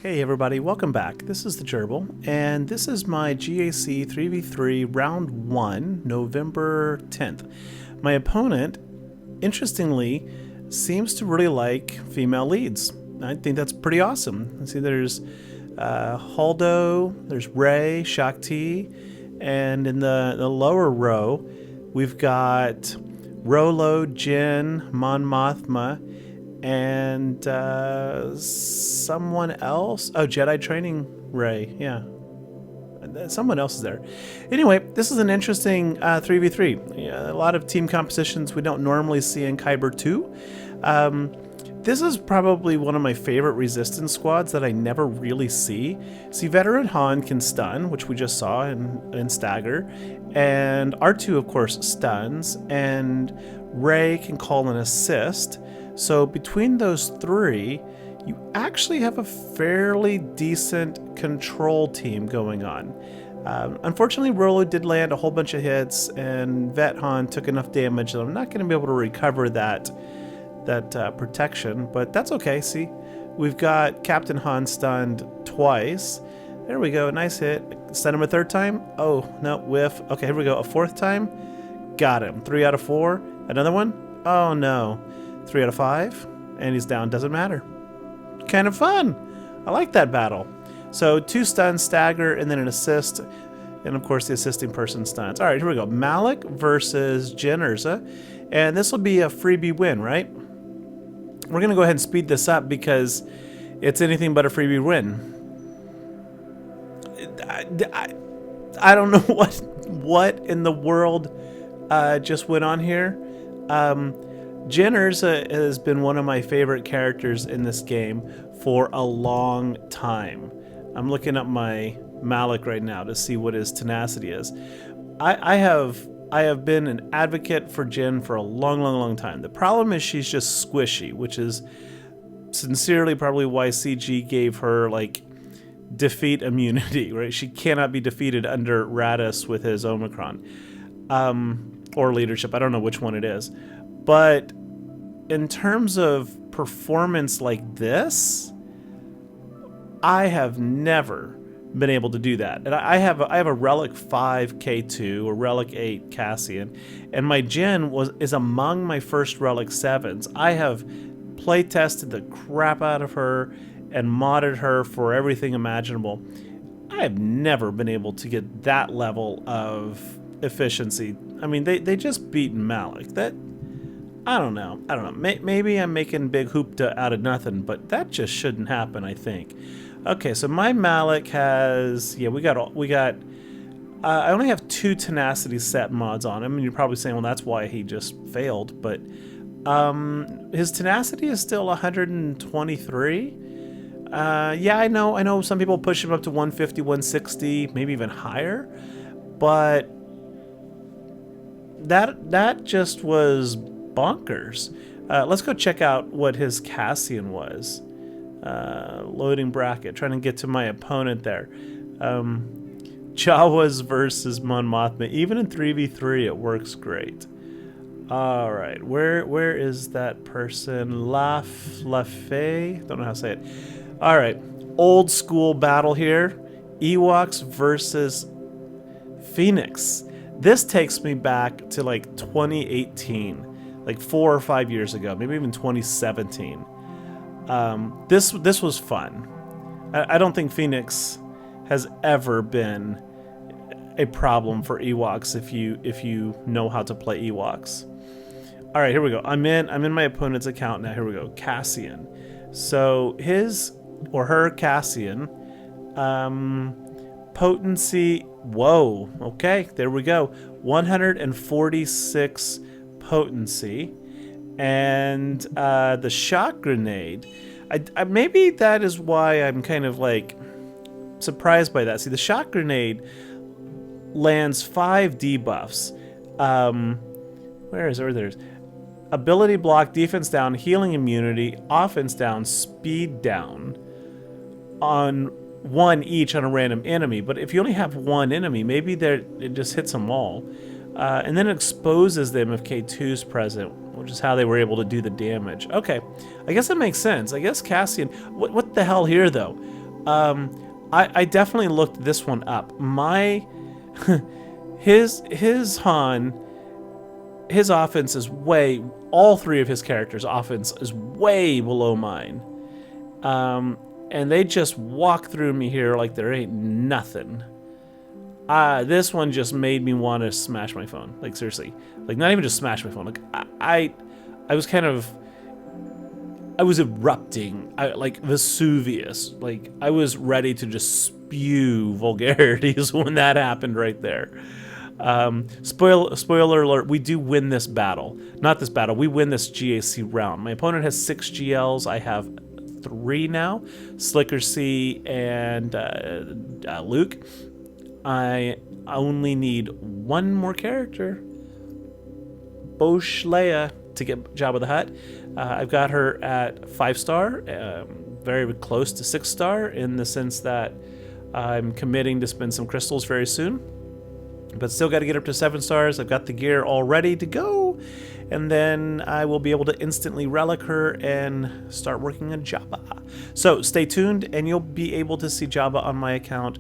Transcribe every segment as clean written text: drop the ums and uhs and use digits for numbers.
Hey everybody, welcome back. This is the Gerbil, and this is my GAC 3v3 round 1, November 10th. My opponent, interestingly, seems to really like female leads. I think that's pretty awesome. See, there's Holdo, there's Rey, Shaak T, and in the lower row, we've got ROLO, Jyn, Mon Mothma, and someone else. Oh, Jedi Training Rey. Yeah, someone else is there. Anyway, this is an interesting 3v3. Yeah, a lot of team compositions we don't normally see in Kyber 2. This is probably one of my favorite resistance squads that I never really see. See, Veteran Han can stun, which we just saw in Stagger, and R2 of course stuns, and Rey can call an assist. So between those three, you actually have a fairly decent control team going on. Unfortunately, Rolo did land a whole bunch of hits, and Vet Han took enough damage that I'm not going to be able to recover that protection, but that's okay. See, we've got Captain Han stunned twice. There we go, nice hit. Stun him a third time. Oh, no, whiff. Okay, here we go, a fourth time. Got him. 3 out of 4. Another one. Oh, no. 3 out of 5, and he's down. Doesn't matter. Kind of fun. I like that battle. So 2 stuns, stagger, and then an assist, and of course the assisting person stuns. All right, here we go. Malak versus Jyn Erza, and this will be a freebie win, right? We're gonna go ahead and speed this up because it's anything but a freebie win. I don't know what in the world just went on here. Jyn Erza has been one of my favorite characters in this game for a long time. I'm looking up my Malak right now to see what his tenacity is. I have been an advocate for Jyn for a long time. The problem is she's just squishy, which is sincerely probably why CG gave her like defeat immunity, right? She cannot be defeated under Radis with his Omicron. Or leadership, I don't know which one it is. But in terms of performance like this, I have never been able to do that. And I have a Relic 5 K2 or Relic 8 Cassian, and my Jyn is among my first Relic 7s. I have play tested the crap out of her and modded her for everything imaginable. I have never been able to get that level of efficiency. I mean, they just beat Malak. That, I don't know. Maybe I'm making big hoopta out of nothing, but that just shouldn't happen, I think. Okay, so my Malak has, yeah, we got. I only have 2 tenacity set mods on him, and you're probably saying, well, that's why he just failed. But his tenacity is still 123. Yeah, I know. Some people push him up to 150, 160, maybe even higher, but that just was bonkers. Let's go check out what his Cassian was. Loading bracket, trying to get to my opponent there. Jawas versus Mon Mothma. Even in 3v3, it works great. All right, where is that person? Lafay? Don't know how to say it. All right, old school battle here. Ewoks versus Phoenix. This takes me back to like 2018, like 4 or 5 years ago, maybe even 2017. This was fun. I don't think Phoenix has ever been a problem for Ewoks if you know how to play Ewoks. All right, here we go. I'm in my opponent's account now. Here we go. Cassian. So his or her Cassian potency. Whoa. Okay, there we go. 146 potency. And the shock grenade, maybe that is why I'm kind of like surprised by that. See, the shock grenade lands 5 debuffs. Where is it? There's ability block, defense down, healing immunity, offense down, speed down on 1 each on a random enemy. But if you only have 1 enemy, maybe it just hits them all. And then it exposes them if K2's present, which is how they were able to do the damage. Okay, I guess that makes sense. I guess Cassian... What the hell here, though? I definitely looked this one up. His Han, his offense is way, all three of his characters' offense is way below mine. And they just walk through me here like there ain't nothing. This one just made me want to smash my phone. Like, seriously. Like, not even just smash my phone. Like, I was kind of... I was erupting. Like Vesuvius. Like, I was ready to just spew vulgarities when that happened right there. Spoiler alert, we do win this battle. Not this battle, we win this GAC round. My opponent has 6 GLs. I have 3 now. Slicker C and Luke. I only need 1 more character. Bosh Leia to get Jabba the Hutt. I've got her at 5-star, very close to 6-star in the sense that I'm committing to spend some crystals very soon. But still got to get up to 7 stars. I've got the gear all ready to go. And then I will be able to instantly relic her and start working on Jabba. So stay tuned and you'll be able to see Jabba on my account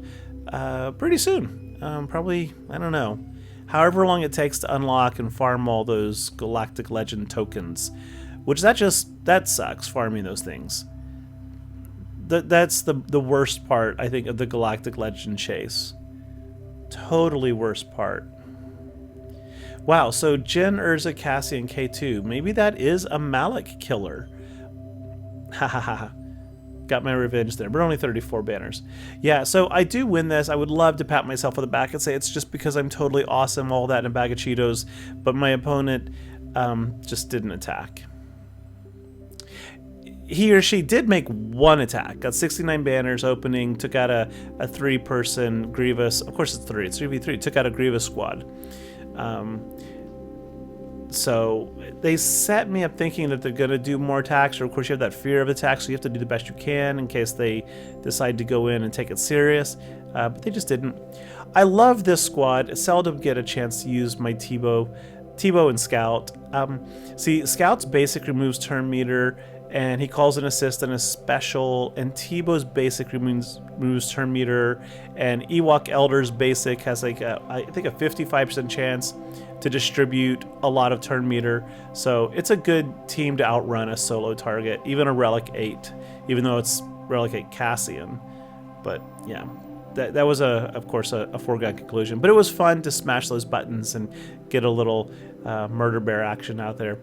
pretty soon. Probably, I don't know, however long it takes to unlock and farm all those Galactic Legend tokens. Which that sucks, farming those things. That's the worst part, I think, of the Galactic Legend chase. Totally worst part. Wow, so Jyn, Urza, Cassian, K2. Maybe that is a Malak killer. Ha ha ha. Got my revenge there, but only 34 banners. Yeah, so I do win this. I would love to pat myself on the back and say it's just because I'm totally awesome, all that in a bag of Cheetos, but my opponent just didn't attack. He or she did make 1 attack, got 69 banners opening, took out a 3-person Grievous. Of course it's 3, it's 3v3, took out a Grievous squad. So they set me up thinking that they're going to do more attacks, or of course you have that fear of attacks, so you have to do the best you can in case they decide to go in and take it serious, but they just didn't. I love this squad. I seldom get a chance to use my Teebo and Scout. See, Scout's basic removes turn meter, and he calls an assist and a special, and Teebo's basic removes turn meter, and Ewok Elder's basic has like I think a 55% chance to distribute a lot of turn meter, so it's a good team to outrun a solo target, even a Relic 8, even though it's Relic 8 Cassian. But yeah, that was of course a foregone conclusion, but it was fun to smash those buttons and get a little murder bear action out there.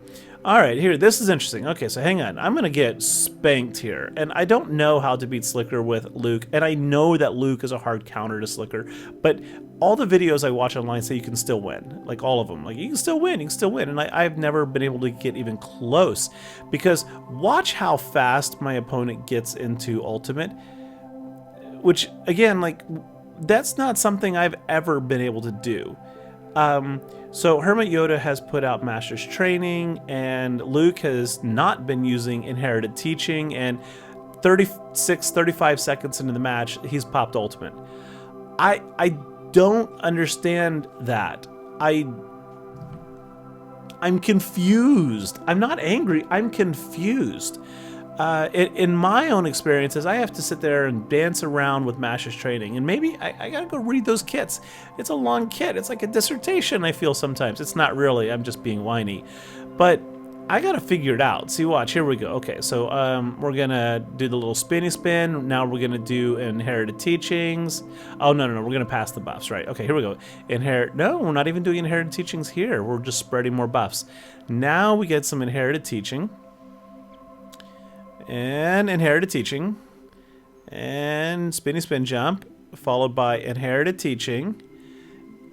All right, here, this is interesting. Okay, so hang on. I'm going to get spanked here. And I don't know how to beat Slicker with Luke. And I know that Luke is a hard counter to Slicker. But all the videos I watch online say you can still win. Like, all of them. Like, you can still win. You can still win. And I've never been able to get even close. Because watch how fast my opponent gets into Ultimate. Which, again, like, that's not something I've ever been able to do. So Hermit Yoda has put out Master's Training, and Luke has not been using Inherited Teaching, and 35 seconds into the match, he's popped Ultimate. I don't understand that. I'm confused. I'm not angry, I'm confused. In my own experiences, I have to sit there and dance around with Master's Training, and maybe I gotta go read those kits. It's a long kit. It's like a dissertation, I feel sometimes. It's not really. I'm just being whiny. But I gotta figure it out. See, watch. Here we go. Okay, so we're gonna do the little spinny spin. Now we're gonna do Inherited Teachings. Oh, no. We're gonna pass the buffs, right? Okay, here we go. No, we're not even doing Inherited Teachings here. We're just spreading more buffs. Now we get some Inherited Teaching. And Inherited Teaching, and Spinny Spin Jump, followed by Inherited Teaching.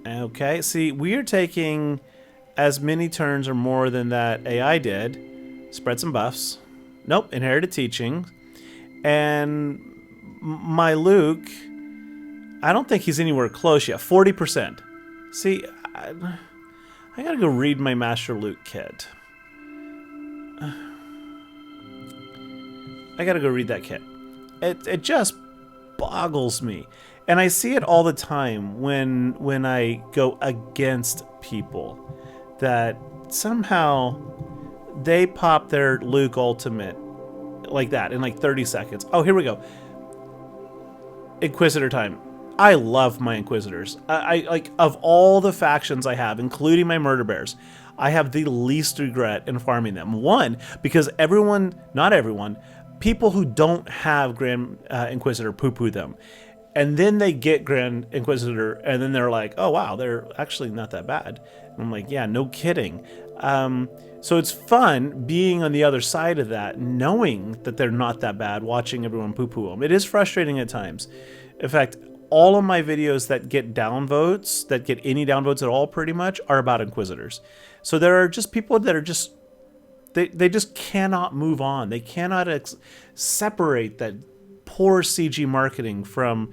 Okay, see, we are taking as many turns or more than that AI did. Spread some buffs. Nope, Inherited Teaching. And my Luke, I don't think he's anywhere close yet. 40%. See, I gotta go read my Master Luke kit. I gotta go read that kit. It just boggles me. And I see it all the time when I go against people, that somehow they pop their Luke Ultimate like that in like 30 seconds. Oh, here we go. Inquisitor time. I love my Inquisitors. I like, of all the factions I have, including my Murder Bears, I have the least regret in farming them. One, because everyone, not everyone, people who don't have Grand Inquisitor poo-poo them. And then they get Grand Inquisitor, and then they're like, oh wow, they're actually not that bad. And I'm like, yeah, no kidding. So it's fun being on the other side of that, knowing that they're not that bad, watching everyone poo-poo them. It is frustrating at times. In fact, all of my videos that get downvotes, that get any downvotes at all pretty much, are about Inquisitors. So there are just people that are just, they just cannot move on. They cannot separate that poor CG marketing from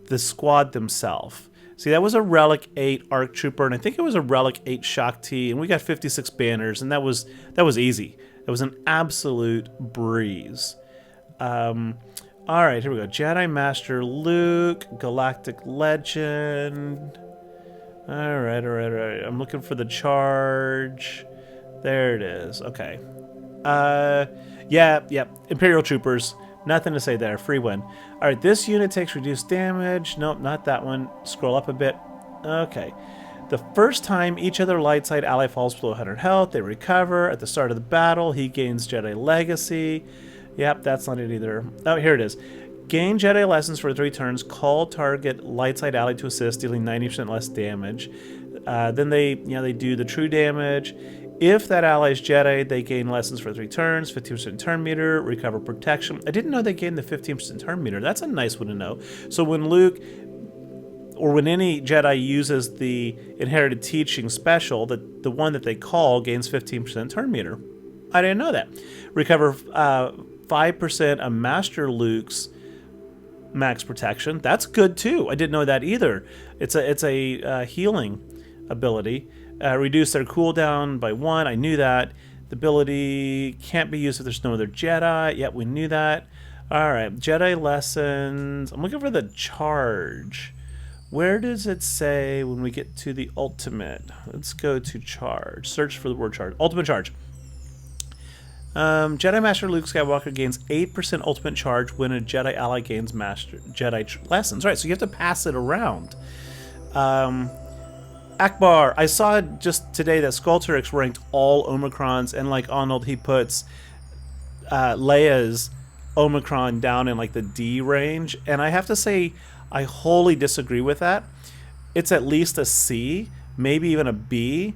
the squad themselves. See, that was a Relic 8 ARC Trooper, and I think it was a Relic 8 Shaak T, and we got 56 banners, and that was easy. It was an absolute breeze. All right, here we go. Jedi Master Luke, Galactic Legend. All right. I'm looking for the charge. There it is. Okay. Yeah. Imperial Troopers. Nothing to say there. Free win. All right, this unit takes reduced damage. Nope, not that one. Scroll up a bit. Okay. The first time each other light side ally falls below 100 health, they recover. At the start of the battle, he gains Jedi Legacy. Yep, that's not it either. Oh, here it is. Gain Jedi Lessons for 3 turns. Call target light side ally to assist, dealing 90% less damage. Then they do the true damage. If that ally is Jedi, they gain lessons for 3 turns, 15% turn meter, recover protection. I didn't know they gained the 15% turn meter. That's a nice one to know. So when Luke, or when any Jedi uses the inherited teaching special, the one that they call gains 15% turn meter. I didn't know that. Recover 5% of Master Luke's max protection. That's good too. I didn't know that either. It's a healing ability. Reduce their cooldown by 1. I knew that. The ability can't be used if there's no other Jedi. Yep, we knew that. All right, Jedi lessons. I'm looking for the charge. Where does it say when we get to the ultimate? Let's go to charge. Search for the word charge. Ultimate charge. Jedi Master Luke Skywalker gains 8% ultimate charge when a Jedi ally gains Master Jedi lessons. Right, so you have to pass it around. Ackbar, I saw just today that Executrix ranked all Omicrons, and like Arnold, he puts Leia's Omicron down in like the D range, and I have to say I wholly disagree with that. It's at least a C, maybe even a B.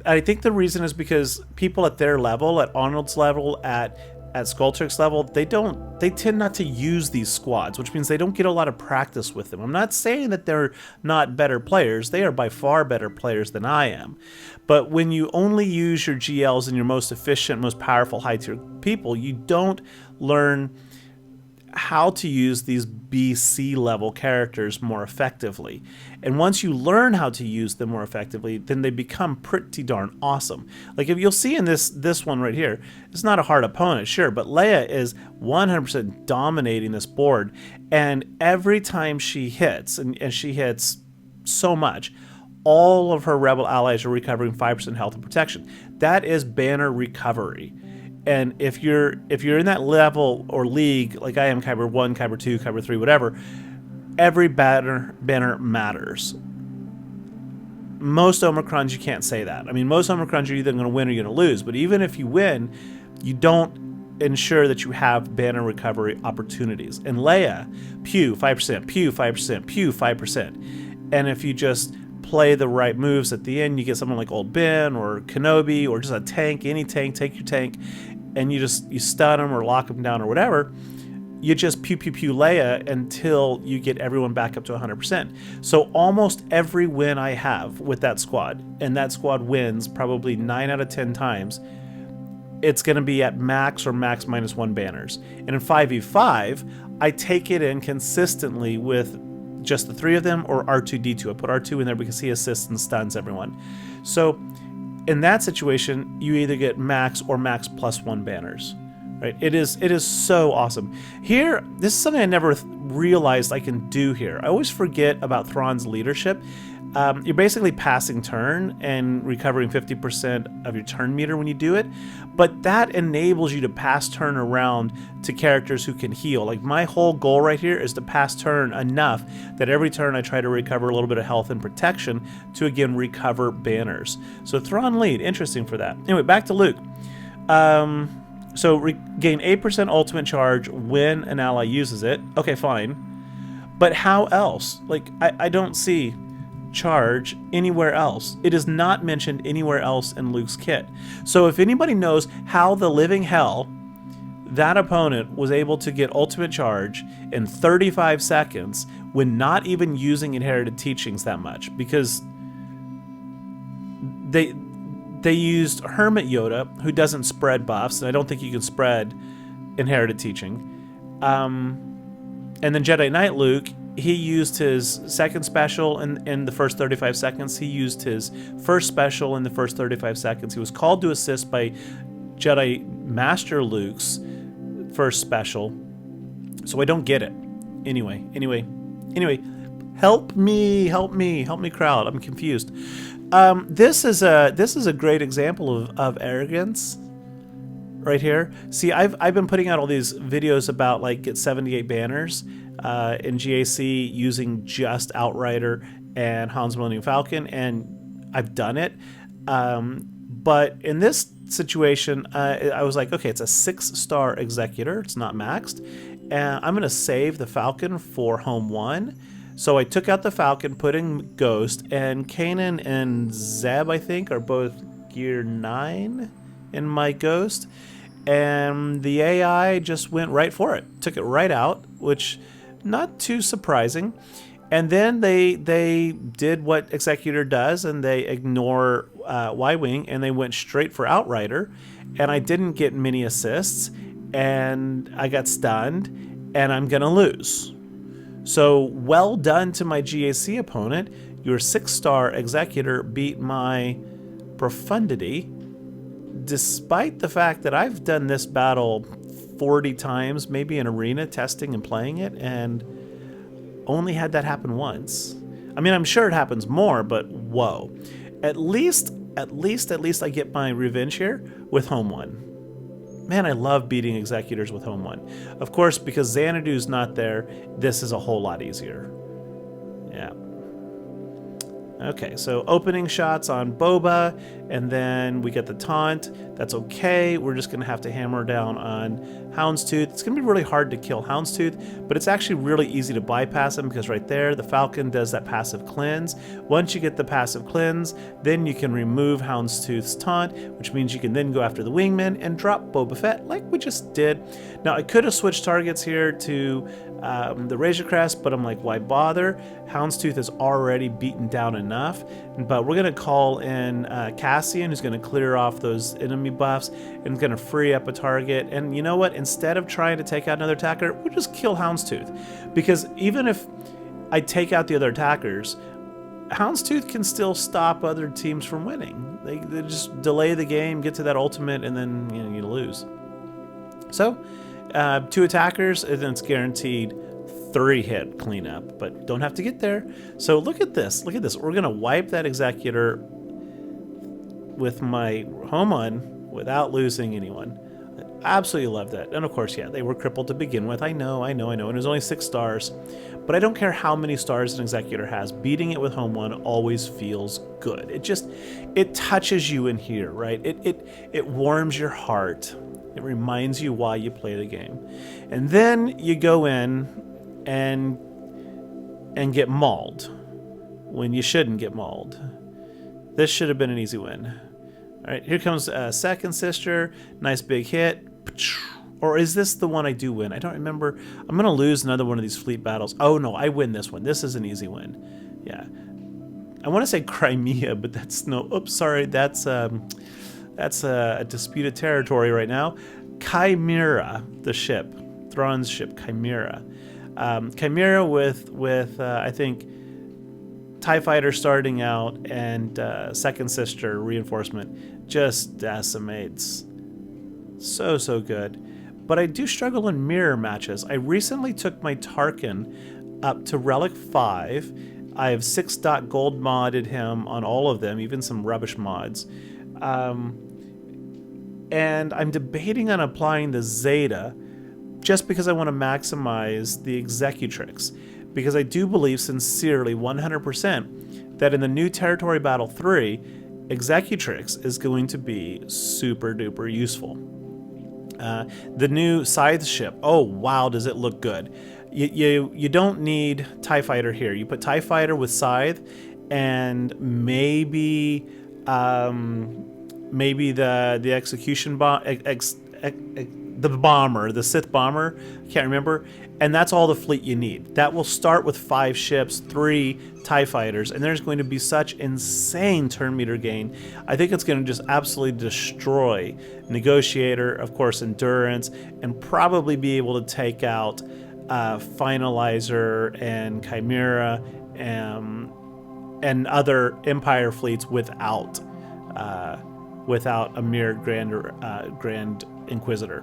I think the reason is because people at their level, at Arnold's level, at Executrix level, they tend not to use these squads, which means they don't get a lot of practice with them. I'm not saying that they're not better players. They are by far better players than I am. But when you only use your GLs and your most efficient, most powerful high-tier people, you don't learn how to use these BC level characters more effectively. And once you learn how to use them more effectively, then they become pretty darn awesome. Like if you'll see in this one right here, it's not a hard opponent, sure, but Leia is 100% dominating this board, and every time she hits, and she hits so much, all of her rebel allies are recovering 5% health and protection. That is banner recovery. And if you're in that level or league, like I am, Kyber 1, Kyber 2, Kyber 3, whatever, every banner matters. Most Omicrons, you can't say that. I mean, most Omicrons, you're either going to win or you're going to lose. But even if you win, you don't ensure that you have banner recovery opportunities. And Leia, pew, 5%, pew, 5%, pew, 5%. And if you just play the right moves at the end, you get someone like Old Ben or Kenobi or just a tank, any tank, take your tank, and you stun them or lock them down or whatever. You just pew pew pew Leia until you get everyone back up to 100%. So almost every win I have with that squad, and that squad wins probably 9 out of 10 times, it's going to be at max or max -1 banners. And in 5v5, I take it in consistently with just the 3 of them or R2-D2. I put R2 in there because he assists and stuns everyone. So in that situation, you either get max or max +1 banners. Right? It is so awesome. Here, this is something I never realized I can do here. I always forget about Thrawn's leadership. You're basically passing turn and recovering 50% of your turn meter when you do it, but that enables you to pass turn around to characters who can heal. Like, my whole goal right here is to pass turn enough that every turn I try to recover a little bit of health and protection to again recover banners. So Thrawn lead, interesting for that. Anyway, back to Luke. So gain 8% ultimate charge when an ally uses it. Okay, fine. But how else? Like, I don't see charge anywhere else. It is not mentioned anywhere else in Luke's kit. So if anybody knows how the living hell that opponent was able to get ultimate charge in 35 seconds when not even using inherited teachings that much, because they used Hermit Yoda, who doesn't spread buffs, and I don't think you can spread inherited teaching. And then Jedi Knight Luke, he used his second special in the first 35 seconds. He used his first special in the first 35 seconds. He was called to assist by Jedi Master Luke's first special. So I don't get it. Anyway. Help me, crowd. I'm confused. This is a great example of arrogance right here. See, I've been putting out all these videos about, like, get 78 banners in GAC using just Outrider and Han's Millennium Falcon, and I've done it. But in this situation, I was like, okay, it's a 6-star Executor. It's not maxed. And I'm going to save the Falcon for Home 1. So I took out the Falcon, put in Ghost, and Kanan and Zeb, I think, are both gear 9 in my Ghost. And the AI just went right for it. Took it right out, which not too surprising. And then they did what Executor does, and they ignore Y-Wing, and they went straight for Outrider. And I didn't get many assists, and I got stunned, and I'm going to lose. So well done to my GAC opponent. Your 6-star Executor beat my Profundity, despite the fact that I've done this battle 40 times, maybe in arena, testing and playing it, and only had that happen once. I mean, I'm sure it happens more, but whoa. At least I get my revenge here with Home 1. Man, I love beating Executors with Home 1. Of course, because Xanadu's not there, this is a whole lot easier. Yeah. Okay, so opening shots on Boba, and then we get the taunt. That's okay. We're just going to have to hammer down on Houndstooth. It's going to be really hard to kill Houndstooth, but it's actually really easy to bypass him, because right there, the Falcon does that passive cleanse. Once you get the passive cleanse, then you can remove Houndstooth's taunt, which means you can then go after the Wingman and drop Boba Fett like we just did. Now, I could have switched targets here to the Razor Crest, but I'm like, why bother? Houndstooth is already beaten down enough, but we're going to call in Cassian, who's going to clear off those enemy buffs and going to free up a target. And you know what? Instead of trying to take out another attacker, we'll just kill Houndstooth, because even if I take out the other attackers, Houndstooth can still stop other teams from winning. They just delay the game, get to that ultimate, and then you lose. So 2 attackers, and then it's guaranteed 3-hit cleanup, but don't have to get there. So look at this. We're gonna wipe that Executor with my Home 1 without losing anyone. I absolutely love that. And of course, yeah, they were crippled to begin with. I know, and it was only 6 stars. But I don't care how many stars an Executor has. Beating it with Home 1 always feels good. It touches you in here, right? It warms your heart. It reminds you why you play the game. And then you go in and get mauled when you shouldn't get mauled. This should have been an easy win. All right, here comes Second Sister. Nice big hit. Or is this the one I do win? I don't remember. I'm going to lose another one of these fleet battles. Oh, no, I win this one. This is an easy win. Yeah. I want to say Crimea, but that's no... Oops, sorry. That's a disputed territory right now. Chimera, the ship. Thrawn's ship, Chimera. Chimera with I think, TIE Fighter starting out and Second Sister reinforcement just decimates. So good. But I do struggle in mirror matches. I recently took my Tarkin up to Relic 5. I have 6.gold modded him on all of them, even some rubbish mods. And I'm debating on applying the Zeta just because I want to maximize the Executrix. Because I do believe sincerely, 100%, that in the new Territory Battle 3, Executrix is going to be super duper useful. The new Scythe ship, oh wow, does it look good. You don't need TIE Fighter here. You put TIE Fighter with Scythe and maybe the execution the bomber, the Sith bomber, I can't remember, and that's all the fleet you need. That will start with 5 ships, 3 TIE fighters, and there's going to be such insane turn meter gain. I think it's going to just absolutely destroy Negotiator, of course, Endurance, and probably be able to take out Finalizer and Chimera and other Empire fleets without a mere Grand Inquisitor.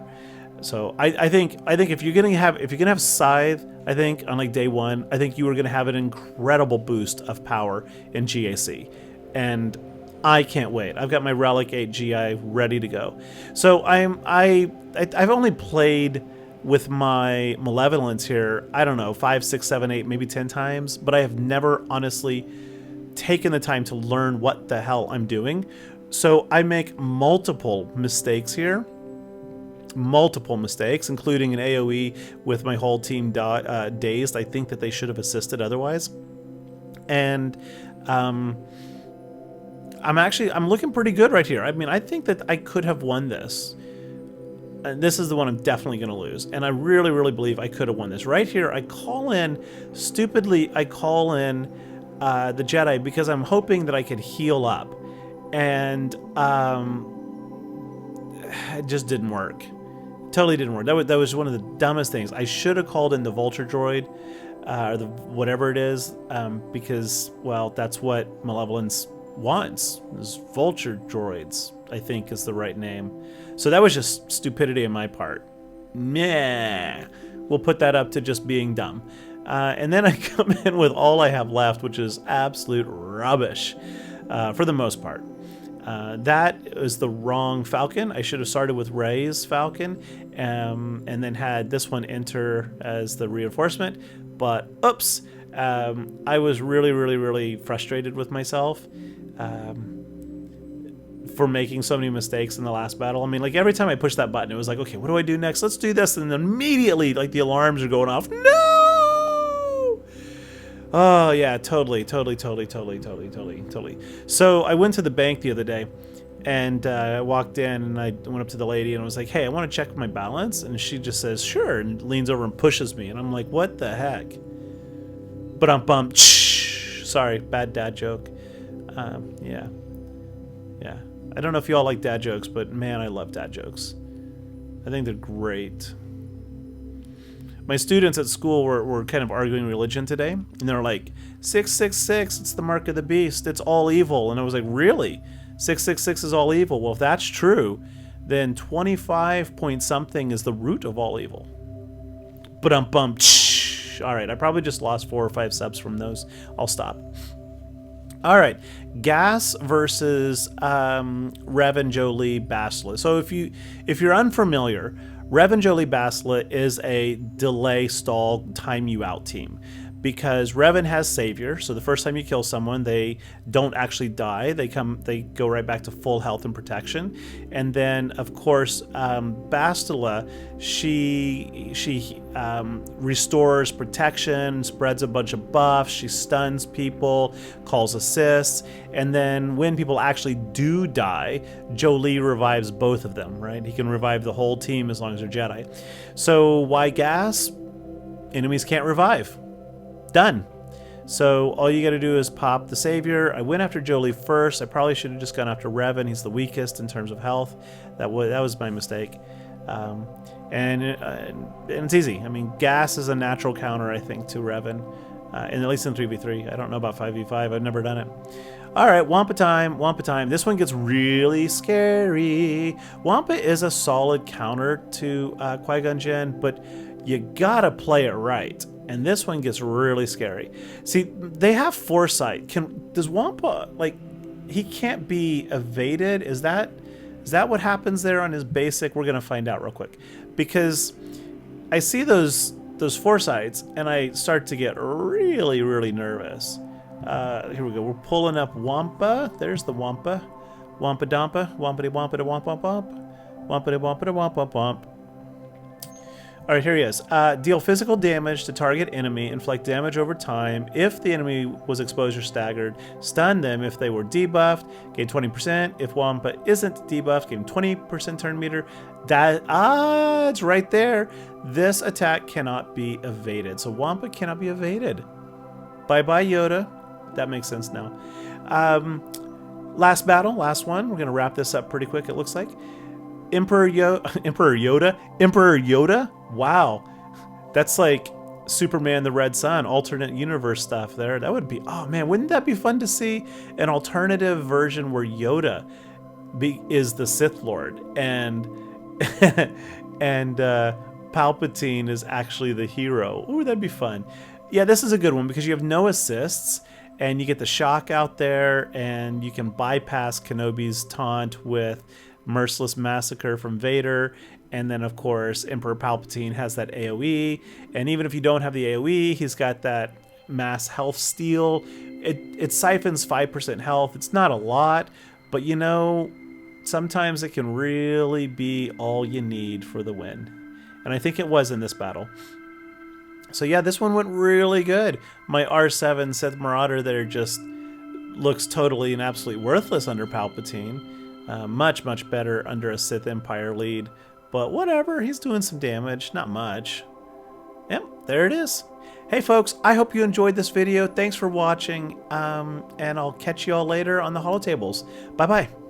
So I think if you're gonna have Scythe, I think on like day 1, I think you are gonna have an incredible boost of power in GAC, and I can't wait. I've got my Relic 8 GI ready to go. So I've only played with my Malevolence here, I don't know, 5, 6, 7, 8, maybe 10 times, but I have never honestly taken the time to learn what the hell I'm doing. So I make multiple mistakes here. Multiple mistakes, including an AoE with my whole team dazed. I think that they should have assisted otherwise. And I'm looking pretty good right here. I mean, I think that I could have won this. And this is the one I'm definitely going to lose. And I really, really believe I could have won this. Right here, I call in the Jedi because I'm hoping that I could heal up. And it just didn't work. Totally didn't work. That was one of the dumbest things. I should have called in the Vulture Droid, or the whatever it is, because, well, that's what Malevolence wants, is Vulture Droids, I think is the right name. So that was just stupidity on my part. Meh. We'll put that up to just being dumb. And then I come in with all I have left, which is absolute rubbish, for the most part. That is the wrong Falcon. I should have started with Rey's Falcon, and then had this one enter as the reinforcement. But oops, I was really, really, really frustrated with myself for making so many mistakes in the last battle. I mean, like every time I pushed that button, it was like, okay, what do I do next? Let's do this, and then immediately, like the alarms are going off. No! Oh yeah, totally. So I went to the bank the other day, and I walked in, and I went up to the lady, and I was like, hey, I want to check my balance. And she just says, sure, and leans over and pushes me. And I'm like, what the heck? But I'm bummed. Sorry, bad dad joke. Yeah. I don't know if you all like dad jokes, but man, I love dad jokes. I think they're great. My students at school were kind of arguing religion today, and they're like, 666, it's the mark of the beast, it's all evil. And I was like, really? 666 is all evil? Well, if that's true, then 25 point something is the root of all evil. But all right, I probably just lost 4 or 5 subs from those. I'll stop. All right, Gas versus Revan Jolie Bastila. So if you're unfamiliar, Revan Jolie Bastila is a delay, stall, time you out team. Because Revan has Savior, so the first time you kill someone, they don't actually die. They go right back to full health and protection. And then, of course, Bastila, she restores protection, spreads a bunch of buffs, she stuns people, calls assists, and then when people actually do die, Jolie revives both of them, right? He can revive the whole team as long as they're Jedi. So why Gas? Enemies can't revive. Done. So all you got to do is pop the Savior. I went after Jolie first. I probably should have just gone after Revan. He's the weakest in terms of health. That was my mistake. And it's easy. I mean, Gas is a natural counter, I think, to Revan, and at least in 3v3. I don't know about 5v5. I've never done it. All right, Wampa time. This one gets really scary. Wampa is a solid counter to Qui-Gon Jinn, but you gotta play it right. And this one gets really scary. See, they have foresight. Does Wampa, like, he can't be evaded? Is that what happens there on his basic? We're gonna find out real quick, because I see those foresights and I start to get really, really nervous. Here we go. We're pulling up Wampa. There's the Wampa. Wampa Dampa. Wampity Wampity Wamp Wamp Wamp. Wampity Wampity Wamp Wamp Wamp. Alright, here he is. Deal physical damage to target enemy, inflict damage over time if the enemy was exposed or staggered, stun them if they were debuffed, gain 20%. If Wampa isn't debuffed, gain 20% turn meter. It's right there. This attack cannot be evaded. So Wampa cannot be evaded. Bye-bye, Yoda. That makes sense now. Last battle, last one. We're going to wrap this up pretty quick, it looks like. Emperor Yoda? Wow. That's like Superman the Red Sun, alternate universe stuff there. That would be, oh man, wouldn't that be fun to see an alternative version where Yoda is the Sith Lord and and Palpatine is actually the hero. Ooh, that'd be fun. Yeah, this is a good one because you have no assists and you get the Shaak out there and you can bypass Kenobi's taunt with Merciless Massacre from Vader, and then of course Emperor Palpatine has that AoE, and even if you don't have the AoE, he's got that mass health steal. It siphons 5% health. It's not a lot, but you know, sometimes it can really be all you need for the win, and I think it was in this battle. So yeah, this one went really good. My R7 Sith Marauder there just looks totally and absolutely worthless under Palpatine. Much, much better under a Sith Empire lead. But whatever, he's doing some damage. Not much. Yep, there it is. Hey folks, I hope you enjoyed this video. Thanks for watching, and I'll catch you all later on the holotables. Bye-bye.